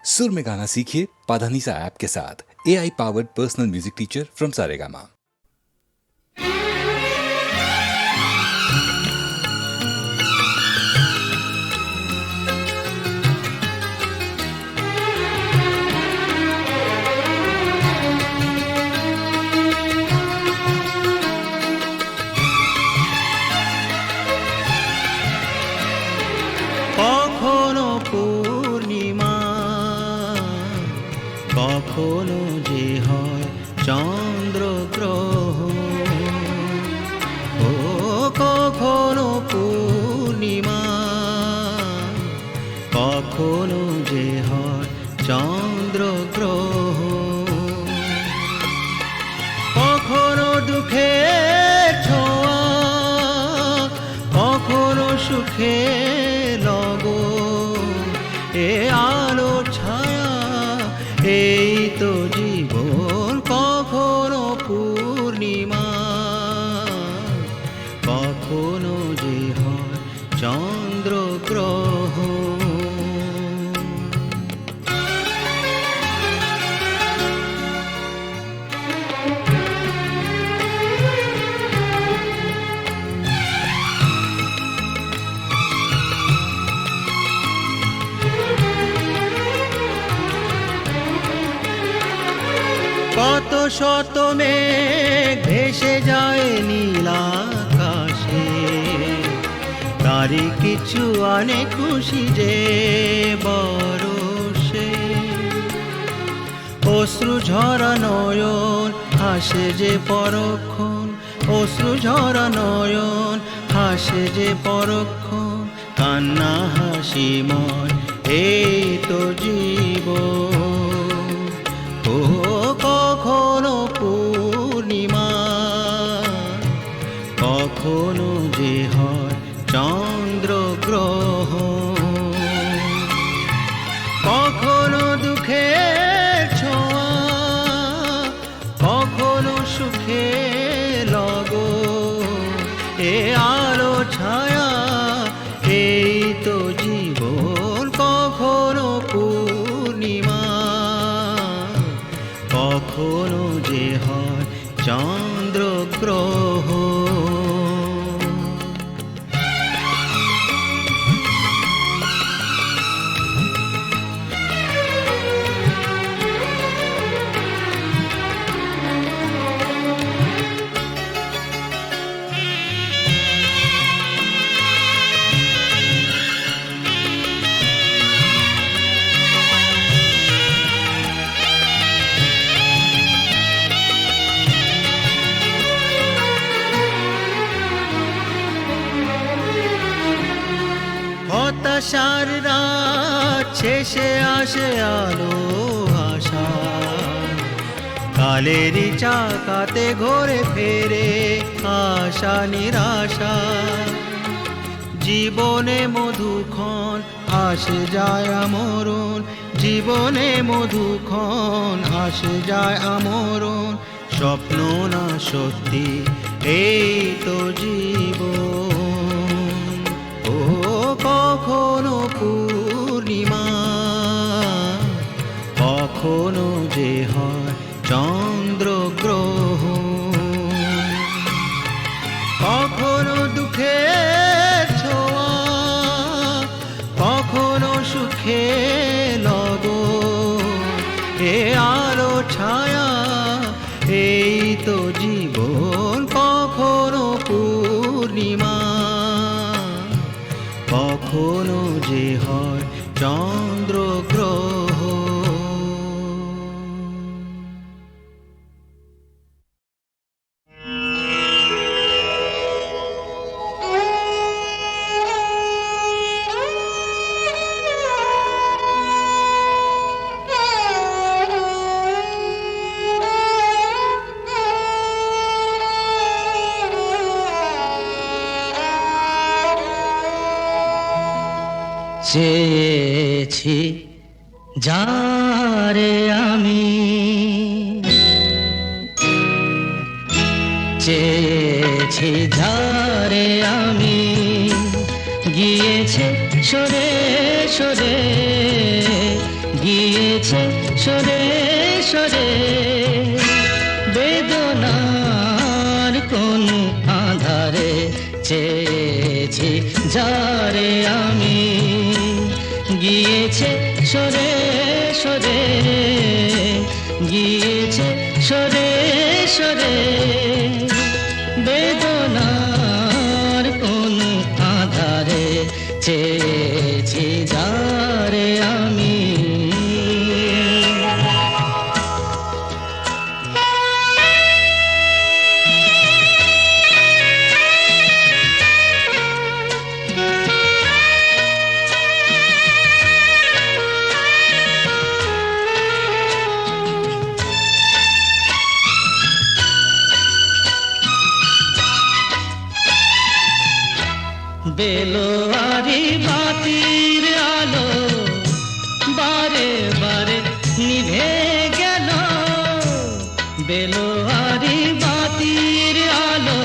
सुर में गाना सीखिए पाधानीसा ऐप के साथ। AI powered personal music teacher from Saregama. কখনো পূর্ণিমা, কখনো যে হয় চন্দ্রগ্রহণ। ও কখনো পূর্ণিমা, কখনো যে হয় চন্দ্রগ্রহণ। কখনো দুঃখের ছোঁয়া, কখনো সুখে এ আলো ছায়া, এই তো জীবন। কখনো পূর্ণিমা, কখনো যে হয় চন্দ্রগ্রহণ। কত শত মেঘ ভেসে যায় নীল আকাশে, তারই কিছু আনে খুশি যে বরষে। অশ্রু ঝরা নয়ন হাসে যে পরক্ষণ, অশ্রু ঝরা নয়ন হাসে যে পরক্ষণ। কান্না হাসি মন, এই তো জীবন। ও কখনো পূর্ণিমা, কখনো যে হয় চন্দ্রগ্রহণ। কখনো দুঃখের ছোঁয়া, কখনো সুখে লগন। এ আলো ছায়া, এই তো জীবন। কখনো পূর্ণিমা, কখনো যে হয় চন্দ্রগ্রহণ। হতাশার রাত শেষে আসে আলো আশা, কালেরই চাকাতে ঘোরে ফেরে আশা নিরাশা। জীবনে মধুক্ষণ আসে যায় আমরণ, জীবনে মধুক্ষণ আসে যায় আমরণ। স্বপ্ন না সত্যি, এই তো জীবন। ও কখনো পূর্ণিমা, কখনো যে হয় চন্দ্রগ্রহণ। কখনো দুঃখের ছোঁয়া, কখনো সুখে লগন। এ আলো ছায়া, এই তো জীবন। কখনো পূর্ণিমা, কখনো যে হয় চন্দ্রগ্রহণ। চেয়েছি যারে আমি, চেয়েছি যারে আমি, গিয়েছে সরে সরে গিয়েছে সরে সরে বেদনার কোন আধারে চেয়েছি যারে আমি গিয়েছে সরে সরে গিয়েছে সরে সরে বেদনার কোন আধারে চেয়েছি যারে আমি বেলোয়ারি বাতির আলো বারে বারে নিভে গেল বেলোয়ারি বাতির আলো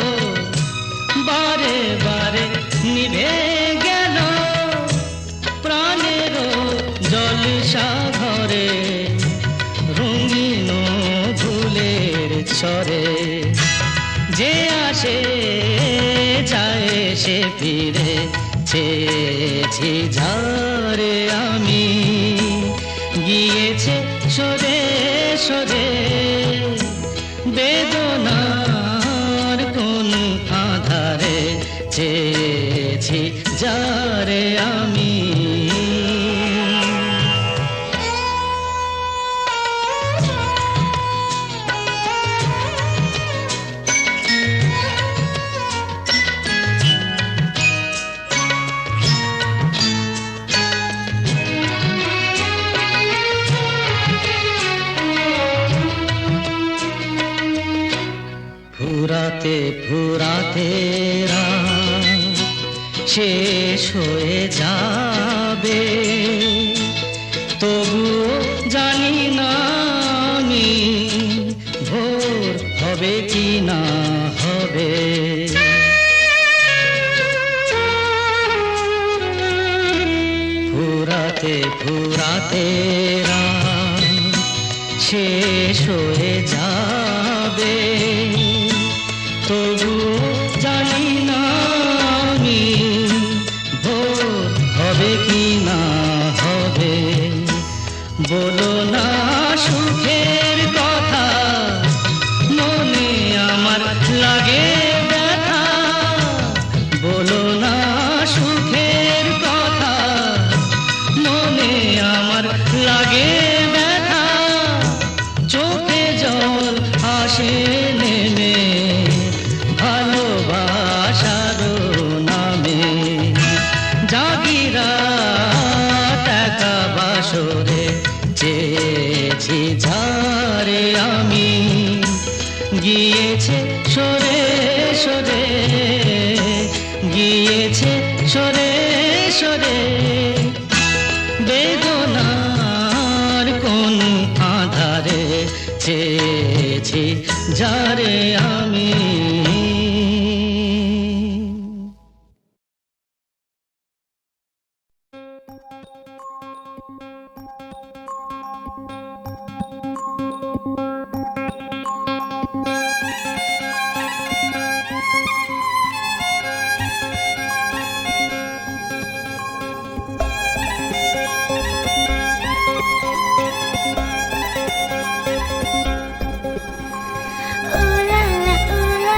বারে বারে নিভে গেল প্রাণের জলসা ঘরে রঙিন ফুলের ছড়ে যে আসে যায় সে ফিরে চেয়েছি যারে আমি গিয়েছে সরে সরে বেদনার কোন আধারে চেয়েছি যারে আমি ফুরাতে ফুরাতে রাত শেষ হয়ে যাবে তবুও জানি না আমি ভোর হবে কি না হবে ফুরাতে ফুরাতে রাত শেষ হয়ে যাবে তবু জানি না আমি ভোর হবে কি না হবে বলো না সুখের কথা মনে আমার লাগে ব্যথা বলো না সুখের কথা মনে আমার লাগে ব্যথা চোখে জল আসে নেমে ভালোবাসার নামে জাগিরা টাকা বাসরে চেয়েছি ঝারে আমি গিয়েছে সরে সরে গিয়েছে সরে সরে বেদনার কোন আধারে চেয়েছি যারে আমি Ooh la la, ooh la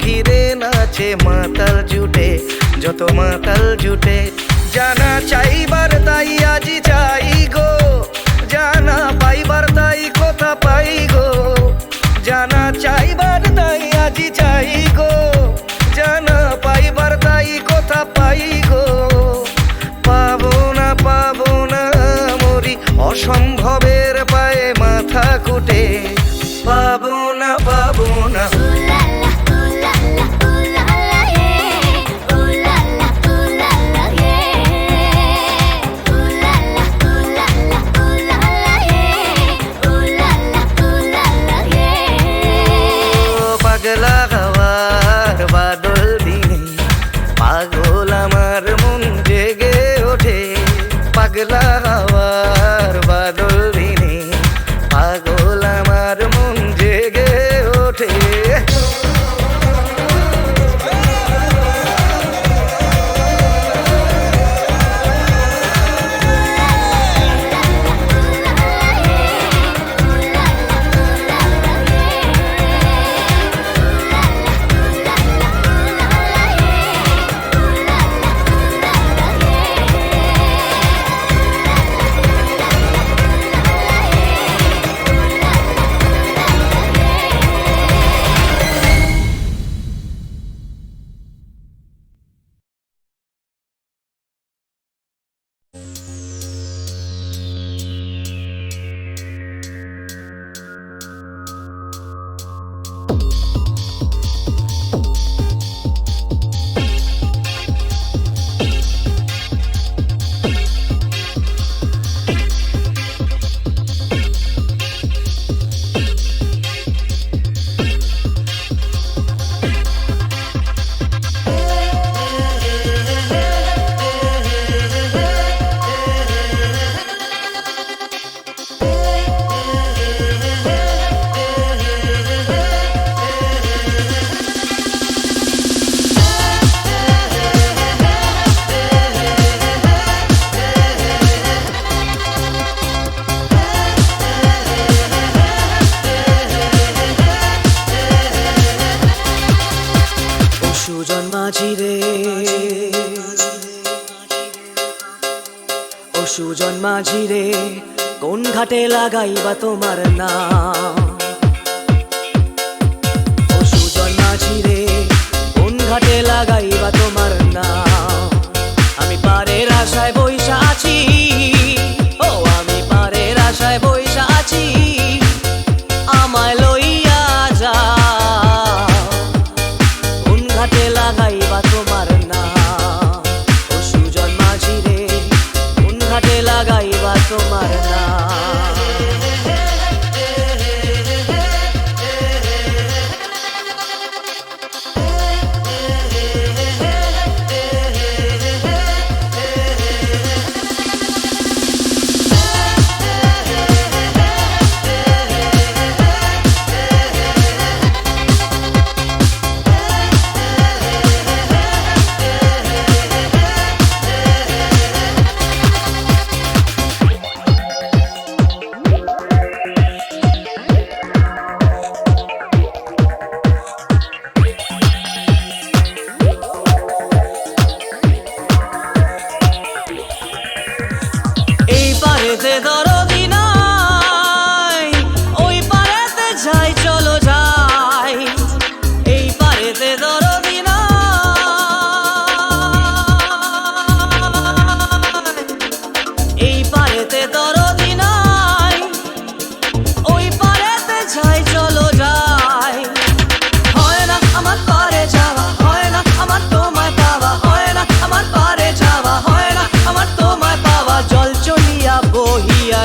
ঘিরে নাচে মাতাল জুটে, যত মাতাল জুটে। জানা চাইবার তাই আজি চাই গো, জানা পাইবার তাই কথা পাই গো। জানা চাইবার তাই আজি চাই গো, জানা পাইবার তাই কথা পাই গো। পাবো না মরি অসম্ভবের পায়ে মাথা কুটে। পাবো না পাগলা হওয়ার বাদল দিনে পাগল আমার মন জেগে ওঠে। পাগলা হওয়ার বাদল দিনে পাগল আমার মন জেগে ওঠে। সুজন মাঝি রে কোন ঘাটে লাগাইবা তোমার নাম? ও সুজন মাঝি রে কোন ঘাটে লাগাইবা তোমার নাম? আমি পারের আশায় বইসা আছি, ও আমি পারের আশায় বইসা আছি, আমায় লইয়া যাও কোন ঘাটে লাগাইবা তোমার নাম? ও সুজন মাঝি রে কোন ঘাটে লাগাইবা তোমার নাম? দরদি নাই ওই পারেতে যাই, চলো যাই এই পারেতে দরদি নাই, এই পারেতে দরদি নাই, ওই পারেতে যাই, চলো যাই। হয় না আমার পারে যাওয়া, হয় না আমার তোমায় পাওয়া, হয় না আমার পারে যাওয়া, হয় না আমার তোমায় পাওয়া। জল চলিয়া বহিয়া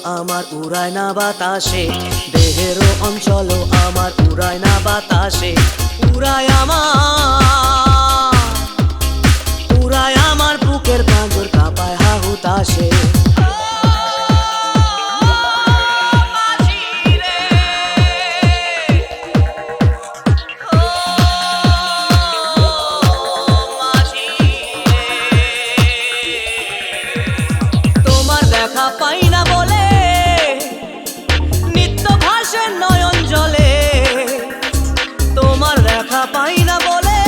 আমার উড়ায় না বাতাসে, দেহেরও অঞ্চল আমার উড়ায় না বাতাসে, উড়ায় আমার বুকের পাঁজর কাঁপায় হা হুতাশে। তোমার দেখা পাই না বলে নিত্য ভাসে নয়ন জলে, তোমার দেখা পাই না বলে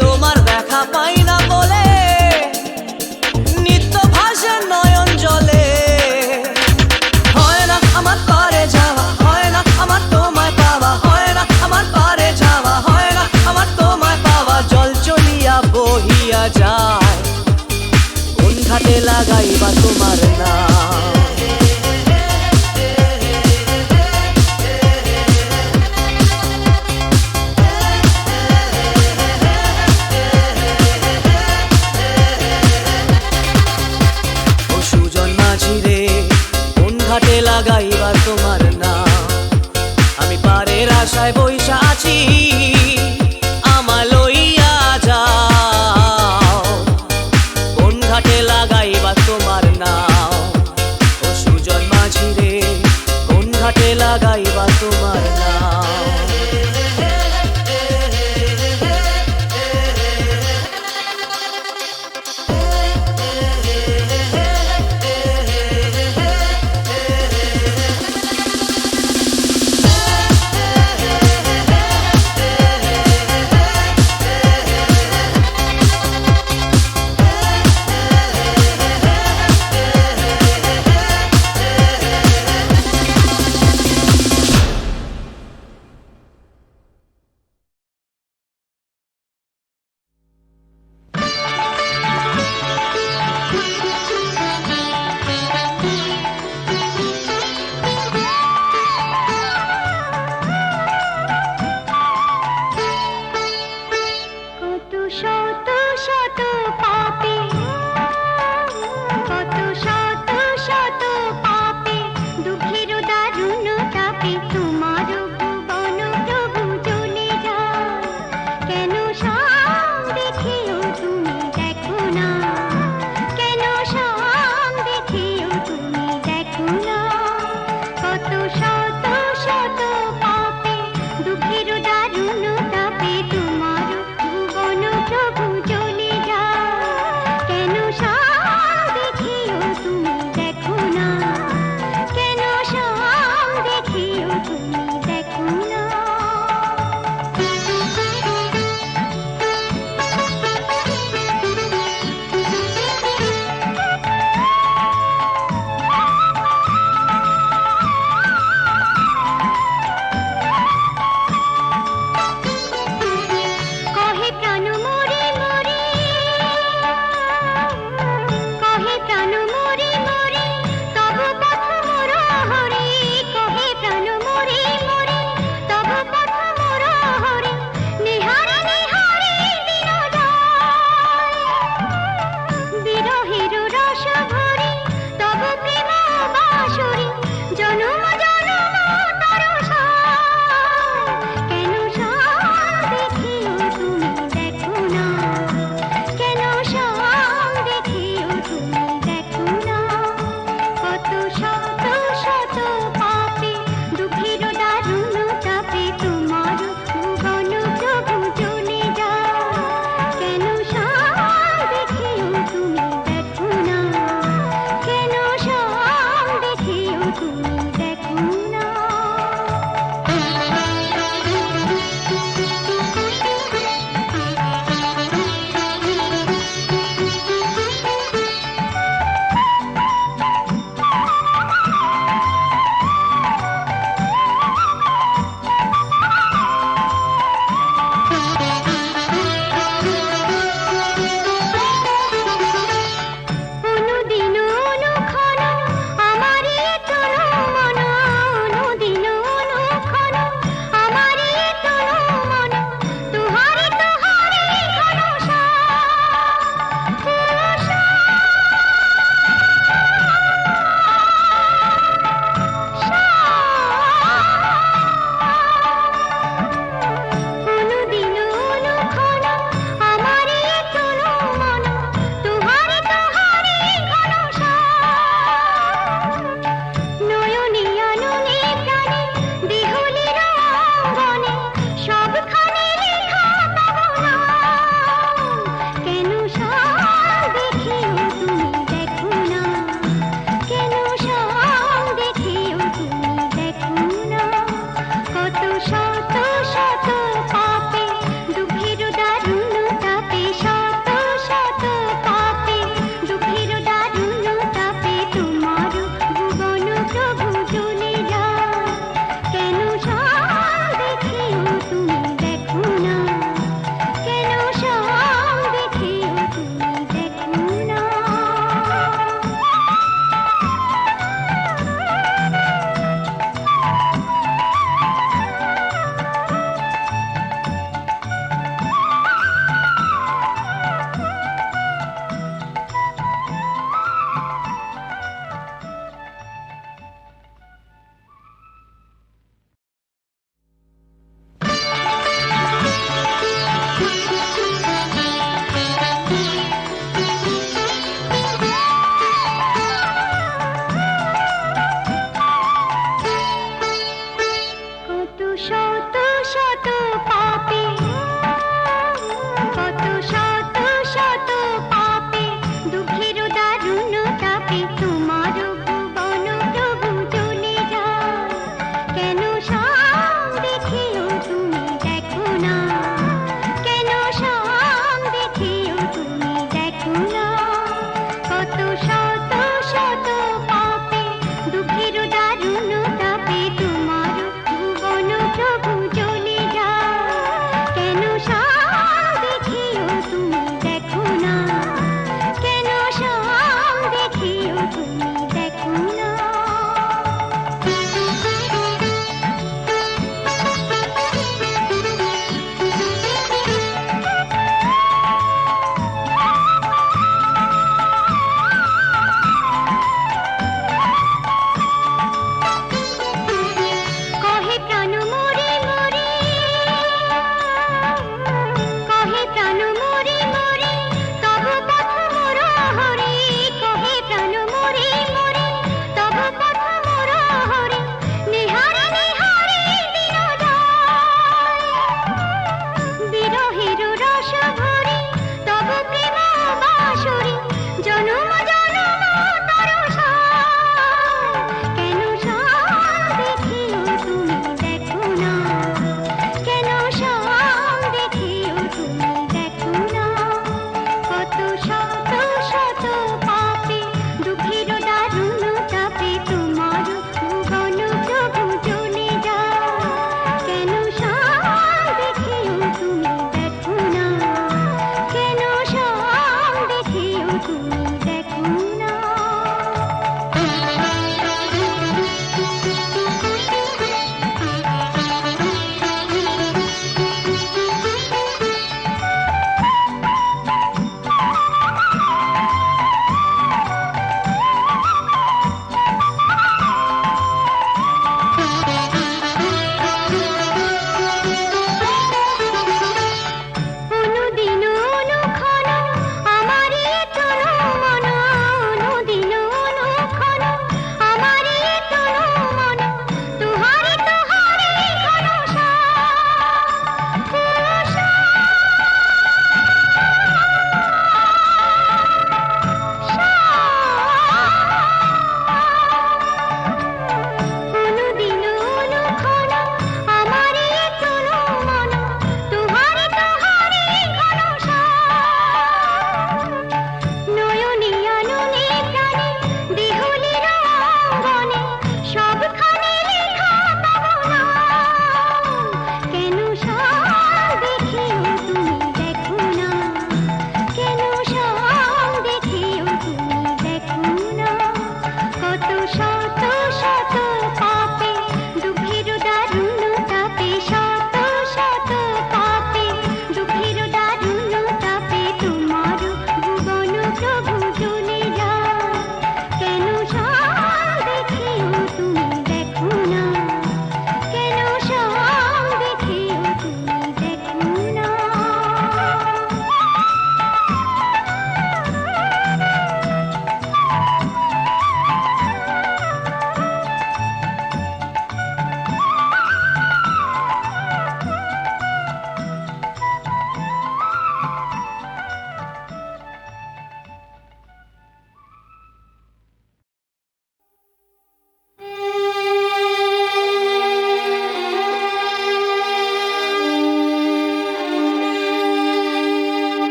তোমার দেখা পাই না বলে নিত্য ভাসে নয়ন জলে। হয় না আমার পারে যাওয়া, হয় না আমার তোমায় পাওয়া, হয় না আমার পারে যাওয়া, হয় না আমার তোমায় পাওয়া। জল চলিয়া বহিয়া যায়, কোন ঘাটে লাগাইবা তোমার নাম। ও সুজন মাঝি রে, কোন ঘাটে লাগাইবা তোমার নাম। আমি পারের আশায় বইসা আছি, আমায় লইয়া যাও, কোন ঘাটে লাগাইবা তোমার নাম। ও সুজন মাঝি রে, কোন ঘাটে লাগাইবা তোমার নাম।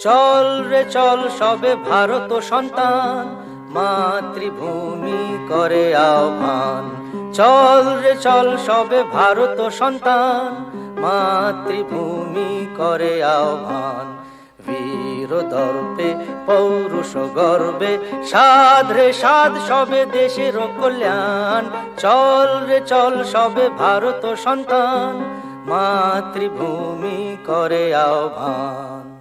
চল রে চল সবে ভারত সন্তান, মাতৃভূমি করে আহ্বান। চল রে চল সবে ভারত সন্তান, মাতৃভূমি করে আহ্বান। বীর দর্পে পৌরুষ গর্বে সাধ রে সাধ সবে দেশের কল্যাণ। চল রে চল সবে ভারত সন্তান, মাতৃভূমি করে আহ্বান।